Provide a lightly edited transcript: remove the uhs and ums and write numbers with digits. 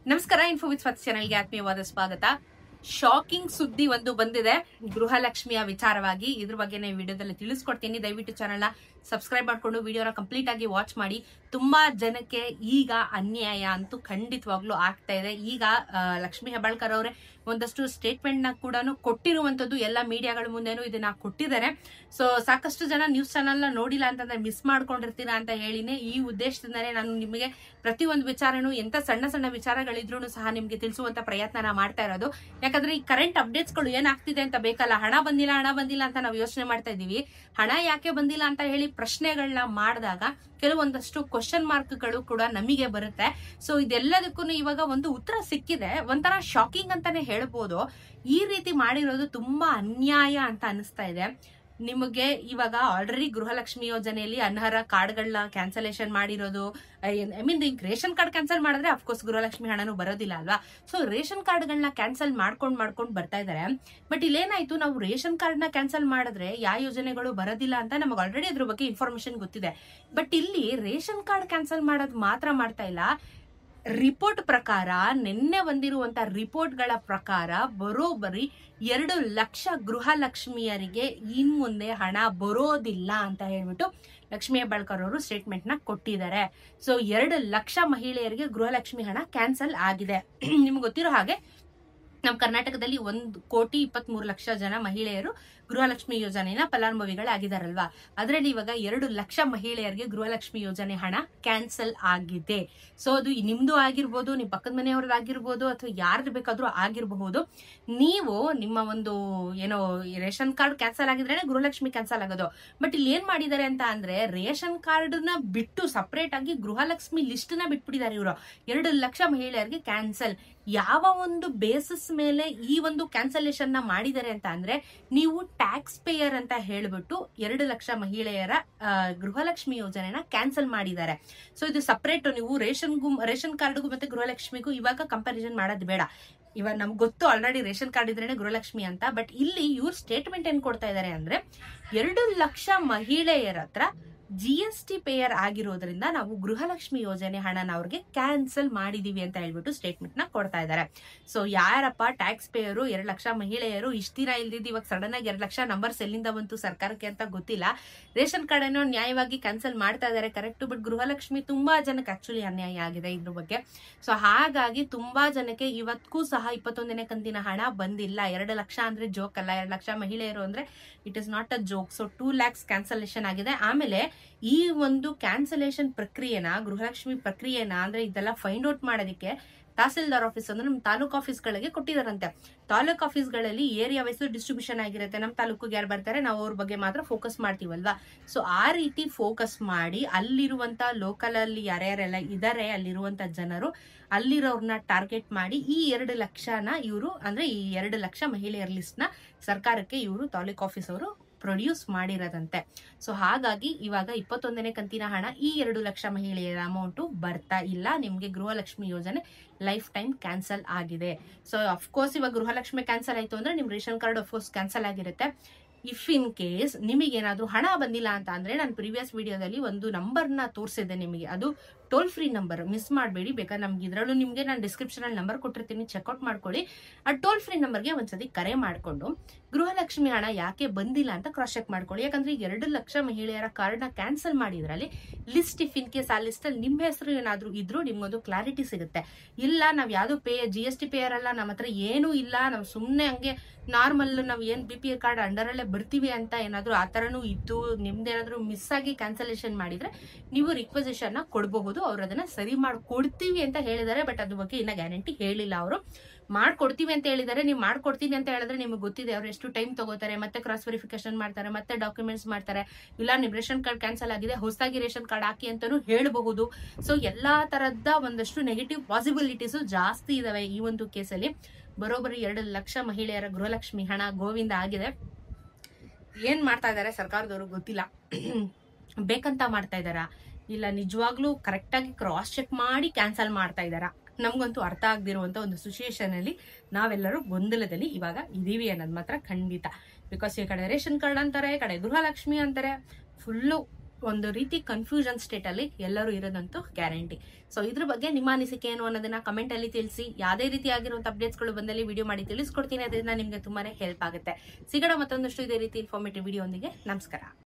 ನಮಸ್ಕಾರ. Info with ಸ್ವತ್ ಚಾನೆಲ್ಗೆ ಆತ್ಮೀಯವಾದ ಸ್ವಾಗತ. ಶಾಕಿಂಗ್ ಸುದ್ದಿ ಒಂದು ಬಂದಿದೆ ಗೃಹಲಕ್ಷ್ಮಿಯ ವಿಚಾರವಾಗಿ. ಇದ್ರ ಬಗ್ಗೆ ನಾನು ವಿಡಿಯೋದಲ್ಲಿ ತಿಳಿಸ್ಕೊಡ್ತೀನಿ. ದಯವಿಟ್ಟು ಚಾನೆಲ್ನ ಸಬ್ಸ್ಕ್ರೈಬ್ ಮಾಡ್ಕೊಂಡು ವಿಡಿಯೋನ ಕಂಪ್ಲೀಟ್ ಆಗಿ ವಾಚ್ ಮಾಡಿ. ತುಂಬಾ ಜನಕ್ಕೆ ಈಗ ಅನ್ಯಾಯ ಅಂತೂ ಖಂಡಿತವಾಗ್ಲೂ ಆಗ್ತಾ ಇದೆ. ಈಗ ಲಕ್ಷ್ಮಿ ಹೆಬ್ಬಾಳ್ಕರ್ ಅವರೇ ಒಂದಷ್ಟು ಸ್ಟೇಟ್ಮೆಂಟ್ ನ ಕೂಡ ಕೊಟ್ಟಿರುವಂತದ್ದು ಎಲ್ಲ ಮೀಡಿಯಾಗಳ ಮುಂದೆನೂ ಇದನ್ನ ಕೊಟ್ಟಿದ್ದಾರೆ. ಸೊ ಸಾಕಷ್ಟು ಜನ ನ್ಯೂಸ್ ಚಾನೆಲ್ ನ ನೋಡಿಲ್ಲ ಅಂತಂದ್ರೆ ಮಿಸ್ ಮಾಡ್ಕೊಂಡಿರ್ತೀರಾ ಅಂತ ಹೇಳಿನೇ ಈ ಉದ್ದೇಶದಿಂದಾನೇ ನಾನು ನಿಮಗೆ ಪ್ರತಿಯೊಂದು ವಿಚಾರನೂ ಎಂತ ಸಣ್ಣ ಸಣ್ಣ ವಿಚಾರಗಳಿದ್ರು ಸಹ ನಿಮ್ಗೆ ತಿಳಿಸುವಂತ ಪ್ರಯತ್ನ ಮಾಡ್ತಾ ಇರೋದು. ಯಾಕಂದ್ರೆ ಈ ಕರೆಂಟ್ ಅಪ್ಡೇಟ್ಸ್ ಗಳು ಏನಾಗ್ತಿದೆ ಅಂತ ಬೇಕಲ್ಲ. ಹಣ ಬಂದಿಲ್ಲ ಅಂತ ನಾವು ಯೋಚನೆ ಮಾಡ್ತಾ ಇದೀವಿ. ಹಣ ಯಾಕೆ ಬಂದಿಲ್ಲ ಅಂತ ಹೇಳಿ ಪ್ರಶ್ನೆಗಳನ್ನ ಮಾಡಿದಾಗ ಕೆಲವೊಂದಷ್ಟು ಕ್ವಶನ್ ಮಾರ್ಕ್ ಗಳು ಕೂಡ ನಮಗೆ ಬರುತ್ತೆ. ಸೊ ಇದೆಲ್ಲದಕ್ಕೂ ಇವಾಗ ಒಂದು ಉತ್ತರ ಸಿಕ್ಕಿದೆ. ಒಂಥರ ಶಾಕಿಂಗ್ ಅಂತಾನೆ ಹೇಳ್ಬೋದು. ಈ ರೀತಿ ಮಾಡಿರೋದು ತುಂಬಾ ಅನ್ಯಾಯ ಅಂತ ಅನಿಸ್ತಾ ಇದೆ. ನಿಮಗೆ ಇವಾಗ ಆಲ್ರೆಡಿ ಗೃಹಲಕ್ಷ್ಮಿ ಯೋಜನೆಯಲ್ಲಿ ಅನರ್ಹ ಕಾರ್ಡ್ಗಳನ್ನ ಕ್ಯಾನ್ಸಲೇಷನ್ ಮಾಡಿರೋದು, I mean ration card cancel ಮಾಡಿದ್ರೆ ಅಫ್ಕೋರ್ಸ್ ಗೃಹಲಕ್ಷ್ಮಿ ಹಣನೂ ಬರೋದಿಲ್ಲ ಅಲ್ವಾ. ಸೊ ರೇಷನ್ ಕಾರ್ಡ್ಗಳನ್ನ ಕ್ಯಾನ್ಸಲ್ ಮಾಡ್ಕೊಂಡು ಬರ್ತಾ ಇದಾರೆ. ಬಟ್ ಇಲ್ಲೇನಾಯ್ತು, ನಾವು ರೇಷನ್ ಕಾರ್ಡ್ ನ ಕ್ಯಾನ್ಸಲ್ ಮಾಡಿದ್ರೆ ಯಾವ ಯೋಜನೆಗಳು ಬರೋದಿಲ್ಲ ಅಂತ ನಮಗೆ ಆಲ್ರೆಡಿ ಅದ್ರ ಬಗ್ಗೆ ಇನ್ಫಾರ್ಮೇಶನ್ ಗೊತ್ತಿದೆ. ಬಟ್ ಇಲ್ಲಿ ರೇಷನ್ ಕಾರ್ಡ್ ಕ್ಯಾನ್ಸಲ್ ಮಾಡೋದು ಮಾತ್ರ ಮಾಡ್ತಾ ಇಲ್ಲ. ರಿಪೋರ್ಟ್ ಪ್ರಕಾರ, ನಿನ್ನೆ ಬಂದಿರುವಂತ ರಿಪೋರ್ಟ್ ಗಳ ಪ್ರಕಾರ ಬರೋಬ್ಬರಿ 2 ಲಕ್ಷ ಗೃಹಲಕ್ಷ್ಮಿಯರಿಗೆ ಇನ್ ಮುಂದೆ ಹಣ ಬರೋದಿಲ್ಲ ಅಂತ ಹೇಳ್ಬಿಟ್ಟು ಲಕ್ಷ್ಮಿ ಹೆಬ್ಬಾಳ್ಕರ್ ಅವರು ಸ್ಟೇಟ್ಮೆಂಟ್ ನ ಕೊಟ್ಟಿದ್ದಾರೆ. ಸೊ 2 ಲಕ್ಷ ಮಹಿಳೆಯರಿಗೆ ಗೃಹಲಕ್ಷ್ಮಿ ಹಣ ಕ್ಯಾನ್ಸಲ್ ಆಗಿದೆ. ನಿಮ್ಗೆ ಗೊತ್ತಿರೋ ಹಾಗೆ ನಮ್ಮ ಕರ್ನಾಟಕದಲ್ಲಿ 1,23,00,000 ಜನ ಮಹಿಳೆಯರು ಗೃಹಲಕ್ಷ್ಮಿ ಯೋಜನೆಯ ಫಲಾನುಭವಿಗಳಾಗಿದ್ದಾರಲ್ವಾ. ಅದರಲ್ಲಿ ಇವಾಗ 2 ಲಕ್ಷ ಮಹಿಳೆಯರಿಗೆ ಗೃಹಲಕ್ಷ್ಮಿ ಯೋಜನೆ ಹಣ ಕ್ಯಾನ್ಸಲ್ ಆಗಿದೆ. ಸೊ ಅದು ನಿಮ್ದು ಆಗಿರ್ಬೋದು, ನಿಮ್ ಪಕ್ಕದ ಮನೆಯವ್ರದ್ದಾಗಿರ್ಬೋದು, ಅಥವಾ ಯಾರ್ದು ಬೇಕಾದ್ರೂ ಆಗಿರಬಹುದು. ನೀವು ನಿಮ್ಮ ಒಂದು ಏನೋ ರೇಷನ್ ಕಾರ್ಡ್ ಕ್ಯಾನ್ಸಲ್ ಆಗಿದ್ರೆ ಗೃಹಲಕ್ಷ್ಮಿ ಕ್ಯಾನ್ಸಲ್ ಆಗೋದು. ಬಟ್ ಇಲ್ಲಿ ಏನ್ ಮಾಡಿದ್ದಾರೆ ಅಂತ ಅಂದ್ರೆ, ರೇಷನ್ ಕಾರ್ಡ್ ನ ಬಿಟ್ಟು ಸಪರೇಟ್ ಆಗಿ ಗೃಹಲಕ್ಷ್ಮಿ ಲಿಸ್ಟ್ ನ ಬಿಟ್ಬಿಟ್ಟಿದ್ದಾರೆ ಇವರು. 2 ಲಕ್ಷ ಮಹಿಳೆಯರಿಗೆ ಕ್ಯಾನ್ಸಲ್. ಯಾವ ಒಂದು ಬೇಸಿಸ್ ಮೇಲೆ ಈ ಒಂದು ಕ್ಯಾನ್ಸಲೇಷನ್ ನ ಮಾಡಿದ್ದಾರೆ ಅಂತ ಅಂದ್ರೆ, ನೀವು ಟ್ಯಾಕ್ಸ್ ಪೇಯರ್ ಅಂತ ಹೇಳ್ಬಿಟ್ಟು 2 ಲಕ್ಷ ಮಹಿಳೆಯರ ಗೃಹಲಕ್ಷ್ಮಿ ಯೋಜನೆನ ಕ್ಯಾನ್ಸಲ್ ಮಾಡಿದ್ದಾರೆ. ಸೊ ಇದು ಸಪರೇಟ್. ನೀವು ರೇಷನ್ ಕಾರ್ಡ್ಗೂ ಮತ್ತೆ ಗೃಹಲಕ್ಷ್ಮಿಗೂ ಇವಾಗ ಕಂಪ್ಯಾರಿಸನ್ ಮಾಡೋದು ಬೇಡ. ಇವಾಗ ನಮ್ಗೆ ಗೊತ್ತು ಆಲ್ರೆಡಿ ರೇಷನ್ ಕಾರ್ಡ್ ಇದ್ರೇನೆ ಗೃಹಲಕ್ಷ್ಮಿ ಅಂತ. ಬಟ್ ಇಲ್ಲಿ ಇವ್ರ ಸ್ಟೇಟ್ಮೆಂಟ್ ಏನ್ ಕೊಡ್ತಾ ಇದ್ದಾರೆ ಅಂದ್ರೆ, 2 ಲಕ್ಷ ಮಹಿಳೆಯರ ಹತ್ರ GST ಪೇಯರ್ ಆಗಿರೋದ್ರಿಂದ ನಾವು ಗೃಹಲಕ್ಷ್ಮಿ ಯೋಜನೆ ಹಣನ ಅವ್ರಿಗೆ ಕ್ಯಾನ್ಸಲ್ ಮಾಡಿದೀವಿ ಅಂತ ಹೇಳ್ಬಿಟ್ಟು ಸ್ಟೇಟ್ಮೆಂಟ್ ನ ಕೊಡ್ತಾ ಇದ್ದಾರೆ. ಸೊ ಯಾರಪ್ಪ ಟ್ಯಾಕ್ಸ್ ಪೇಯರು? 2 ಲಕ್ಷ ಮಹಿಳೆಯರು. ಇಷ್ಟ ದಿನ ಇಲ್ದಿದ್ದು ಇವಾಗ ಸಡನ್ ಆಗಿ 2 ಲಕ್ಷ ನಂಬರ್ಸ್ ಎಲ್ಲಿಂದ ಬಂತು ಸರ್ಕಾರಕ್ಕೆ ಅಂತ ಗೊತ್ತಿಲ್ಲ. ರೇಷನ್ ಕಾರ್ಡ್ ಅನ್ನು ನ್ಯಾಯವಾಗಿ ಕ್ಯಾನ್ಸಲ್ ಮಾಡ್ತಾ ಇದ್ದಾರೆ, ಕರೆಕ್ಟ್. ಬಟ್ ಗೃಹಲಕ್ಷ್ಮಿ ತುಂಬಾ ಜನಕ್ಕೆ ಆಕ್ಚುಲಿ ಅನ್ಯಾಯ ಆಗಿದೆ ಇದ್ರ ಬಗ್ಗೆ. ಸೊ ಹಾಗಾಗಿ ತುಂಬಾ ಜನಕ್ಕೆ ಇವತ್ತಿಗೂ ಸಹ 21ನೇ ಕಂತಿನ ಹಣ ಬಂದಿಲ್ಲ. 2 ಲಕ್ಷ ಅಂದ್ರೆ ಜೋಕ್ ಅಲ್ಲ. 2 ಲಕ್ಷ ಮಹಿಳೆಯರು ಅಂದ್ರೆ it is not a joke. So 2 lakhs cancellation ಆಗಿದೆ. ಆಮೇಲೆ ಈ ಒಂದು ಕ್ಯಾನ್ಸಲೇಷನ್ ಪ್ರಕ್ರಿಯೆನ, ಗೃಹಲಕ್ಷ್ಮಿ ಪ್ರಕ್ರಿಯೆನ ಅಂದ್ರೆ ಇದೆಲ್ಲ ಫೈಂಡ್ ಔಟ್ ಮಾಡೋದಕ್ಕೆ ತಹಸೀಲ್ದಾರ್ ಆಫೀಸ್ ಅಂದ್ರೆ ನಮ್ಮ ತಾಲೂಕು ಆಫೀಸ್ಗಳಿಗೆ ಕೊಟ್ಟಿದಾರಂತೆ. ತಾಲೂಕು ಆಫೀಸ್ಗಳಲ್ಲಿ ಏರಿಯಾ ವೈಸ್ ಡಿಸ್ಟ್ರಿಬ್ಯೂಷನ್ ಆಗಿರುತ್ತೆ. ನಮ್ಮ ತಾಲೂಕಿಗೆ ಯಾರು ಬರ್ತಾರೆ ನಾವು ಅವ್ರ ಬಗ್ಗೆ ಮಾತ್ರ ಫೋಕಸ್ ಮಾಡ್ತೀವಲ್ವಾ. ಸೊ ಆ ರೀತಿ ಫೋಕಸ್ ಮಾಡಿ ಅಲ್ಲಿರುವಂತ ಲೋಕಲ್ ಅಲ್ಲಿ ಯಾರ್ಯಾರೆಲ್ಲ ಇದಾರೆ ಅಲ್ಲಿರುವಂತ ಜನರು, ಅಲ್ಲಿರೋರ್ನ ಟಾರ್ಗೆಟ್ ಮಾಡಿ ಈ 2 ಲಕ್ಷನ ಇವರು ಅಂದ್ರೆ ಈ 2 ಲಕ್ಷ ಮಹಿಳೆಯರ ಲಿಸ್ಟ್ ನ ಸರ್ಕಾರಕ್ಕೆ ಇವರು ತಾಲೂಕು ಆಫೀಸ್ ಅವರು ಪ್ರೊಡ್ಯೂಸ್ ಮಾಡಿರೋದಂತೆ. ಸೊ ಹಾಗಾಗಿ ಇವಾಗ 21ನೇ ಕಂತಿನ ಹಣ ಈ 2 ಲಕ್ಷ ಮಹಿಳೆಯರ ಅಮೌಂಟ್ ಬರ್ತಾ ಇಲ್ಲ. ನಿಮ್ಗೆ ಗೃಹಲಕ್ಷ್ಮಿ ಯೋಜನೆ ಲೈಫ್ ಟೈಮ್ ಕ್ಯಾನ್ಸಲ್ ಆಗಿದೆ. ಸೊ ಅಫ್ಕೋರ್ಸ್ ಇವಾಗ ಗೃಹಲಕ್ಷ್ಮಿ ಕ್ಯಾನ್ಸಲ್ ಆಯ್ತು ಅಂದ್ರೆ ನಿಮ್ ರೇಷನ್ ಕಾರ್ಡ್ ಅಫ್ಕೋರ್ಸ್ ಕ್ಯಾನ್ಸಲ್ ಆಗಿರುತ್ತೆ. ಇಫ್ ಇನ್ ಕೇಸ್ ನಿಮಗೇನಾದ್ರೂ ಹಣ ಬಂದಿಲ್ಲ ಅಂತ ಅಂದ್ರೆ, ನಾನು ಪ್ರೀವಿಯಸ್ ವಿಡಿಯೋದಲ್ಲಿ ಒಂದು ನಂಬರ್ನ ತೋರಿಸಿದ್ದೆ ನಿಮಗೆ. ಅದು ಟೋಲ್ ಫ್ರೀ ನಂಬರ್, ಮಿಸ್ ಮಾಡಬೇಡಿ. ಬೇಕಾದ್ರೆ ನಮ್ಗೆ ಇದ್ರಲ್ಲೂ ನಿಮ್ಗೆ ನಾನು ಡಿಸ್ಕ್ರಿಪ್ಷನ್ ಅಲ್ಲಿ ನಂಬರ್ ಕೊಟ್ಟಿರ್ತೀನಿ, ಚೆಕ್ಔಟ್ ಮಾಡ್ಕೊಳ್ಳಿ. ಆ ಟೋಲ್ ಫ್ರೀ ನಂಬರ್ಗೆ ಒಂದ್ಸತಿ ಕರೆ ಮಾಡ್ಕೊಂಡು ಗೃಹಲಕ್ಷ್ಮಿ ಹಣ ಯಾಕೆ ಬಂದಿಲ್ಲ ಅಂತ ಕ್ರಾಸ್ ಚೆಕ್ ಮಾಡ್ಕೊಳ್ಳಿ. ಯಾಕಂದ್ರೆ 2 ಲಕ್ಷ ಮಹಿಳೆಯರ ಕಾರ್ಡ್ ನ ಕ್ಯಾನ್ಸಲ್ ಮಾಡಿದ್ರಲ್ಲಿ ಲಿಸ್ಟ್, ಇಫ್ ಇನ್ ಕೇಸ್ ಆ ಲಿಸ್ಟ್ ಅಲ್ಲಿ ನಿಮ್ ಹೆಸರು ಏನಾದ್ರು ಇದ್ರು ನಿಮ್ಗೊಂದು ಕ್ಲಾರಿಟಿ ಸಿಗುತ್ತೆ. ಇಲ್ಲ ನಾವ್ ಯಾವ್ದು GST ಪೇಯರ್ ಅಲ್ಲ, ನಮ್ಮ ಹತ್ರ ಏನೂ ಇಲ್ಲ, ನಾವು ಸುಮ್ನೆ ಹಂಗೆ ನಾರ್ಮಲ್ ನಾವ್ ಏನ್ BPL ಕಾರ್ಡ್ ಅಂಡರ್ ಅಲ್ಲೇ ಬರ್ತೀವಿ ಅಂತ ಏನಾದ್ರು ಆ ತರನು ಇದ್ದು ನಿಮ್ದೇನಾದ್ರು ಮಿಸ್ ಆಗಿ ಕ್ಯಾನ್ಸಲೇಷನ್ ಮಾಡಿದ್ರೆ ನೀವು ರಿಕ್ವೆಸಿಷನ್ ನ ಕೊಡಬಹುದು. ಅವ್ರು ಅದನ್ನ ಸರಿ ಮಾಡ್ಕೊಡ್ತೀವಿ ಅಂತ ಹೇಳಿದ್ದಾರೆ. ಬಟ್ ಅದ್ರ ಬಗ್ಗೆ ಇನ್ನ ಗ್ಯಾರಂಟಿ ಹೇಳಿಲ್ಲ. ಅವರು ಮಾಡ್ಕೊಡ್ತೀವಿ ಅಂತ ಹೇಳಿದ್ದಾರೆ. ನೀವು ಮಾಡ್ಕೊಡ್ತೀನಿ ಅಂತ ಹೇಳಿದ್ರೆ ನಿಮ್ಗೆ ಗೊತ್ತಿದೆ ಅವ್ರು ಎಷ್ಟು ಟೈಮ್ ತಗೋತಾರೆ, ಮತ್ತೆ ಕ್ರಾಸ್ ವೆರಿಫಿಕೇಶನ್ ಮಾಡ್ತಾರೆ, ಮತ್ತೆ ಡಾಕ್ಯುಮೆಂಟ್ಸ್ ಮಾಡ್ತಾರೆ. ಇಲ್ಲ ನಿಮ್ ರೇಷನ್ ಕಾರ್ಡ್ ಕ್ಯಾನ್ಸಲ್ ಆಗಿದೆ, ಹೊಸದಾಗಿ ರೇಷನ್ ಕಾರ್ಡ್ ಹಾಕಿ ಅಂತಾನು ಹೇಳಬಹುದು. ಸೊ ಎಲ್ಲಾ ತರದ ಒಂದಷ್ಟು ನೆಗೆಟಿವ್ ಪಾಸಿಬಿಲಿಟೀಸ್ ಜಾಸ್ತಿ ಇದಾವೆ ಈ ಒಂದು ಕೇಸಲ್ಲಿ. ಬರೋಬ್ಬರಿ 2 ಲಕ್ಷ ಮಹಿಳೆಯರ ಗೃಹಲಕ್ಷ್ಮಿ ಹಣ ಗೋವಿಂದ ಆಗಿದೆ. ಏನ್ ಮಾಡ್ತಾ ಇದಾರೆ ಸರ್ಕಾರದವರು ಗೊತ್ತಿಲ್ಲ. ಬೇಕಂತ ಮಾಡ್ತಾ ಇದಾರಾ, ಇಲ್ಲ ನಿಜವಾಗ್ಲೂ ಕರೆಕ್ಟ್ ಆಗಿ ಕ್ರಾಸ್ ಚೆಕ್ ಮಾಡಿ ಕ್ಯಾನ್ಸಲ್ ಮಾಡ್ತಾ ಇದಾರಾ? ನಮ್ಗಂತೂ ಅರ್ಥ ಆಗದಿರುವಂತ ಒಂದು ಸಿಚುಯೇಷನ್ ಅಲ್ಲಿ ನಾವೆಲ್ಲರೂ ಗೊಂದಲದಲ್ಲಿ ಇವಾಗ ಇದೀವಿ ಅನ್ನೋದು ಮಾತ್ರ ಖಂಡಿತ. ಬಿಕಾಸ್ ಈ ಕಡೆ ರೇಷನ್ ಕಾರ್ಡ್ ಅಂತಾರೆ, ಈ ಕಡೆ ಗೃಹಲಕ್ಷ್ಮಿ ಅಂತಾರೆ. ಫುಲ್ಲು ಒಂದು ರೀತಿ ಕನ್ಫ್ಯೂಷನ್ ಸ್ಟೇಟ್ ಅಲ್ಲಿ ಎಲ್ಲರೂ ಇರೋದಂತೂ ಗ್ಯಾರಂಟಿ. ಸೊ ಇದ್ರ ಬಗ್ಗೆ ನಿಮ್ಮ ಅನಿಸಿಕೆ ಏನು ಅನ್ನೋದನ್ನ ಕಮೆಂಟ್ ಅಲ್ಲಿ ತಿಳಿಸಿ. ಯಾವುದೇ ರೀತಿಯಾಗಿರುವಂತ ಅಪ್ಡೇಟ್ಸ್ ಗಳು ಬಂದಲ್ಲಿ ವಿಡಿಯೋ ಮಾಡಿ ತಿಳಿಸ್ಕೊಡ್ತೀನಿ. ಅದರಿಂದ ನಿಮ್ಗೆ ತುಂಬಾನೇ ಹೆಲ್ಪ್ ಆಗುತ್ತೆ. ಸಿಗೋಣ ಮತ್ತೊಂದಷ್ಟು ಇದೇ ರೀತಿ ಇನ್ಫಾರ್ಮೇಟಿವ್ ವಿಡಿಯೋ ಒಂದಿಗೆ. ನಮಸ್ಕಾರ.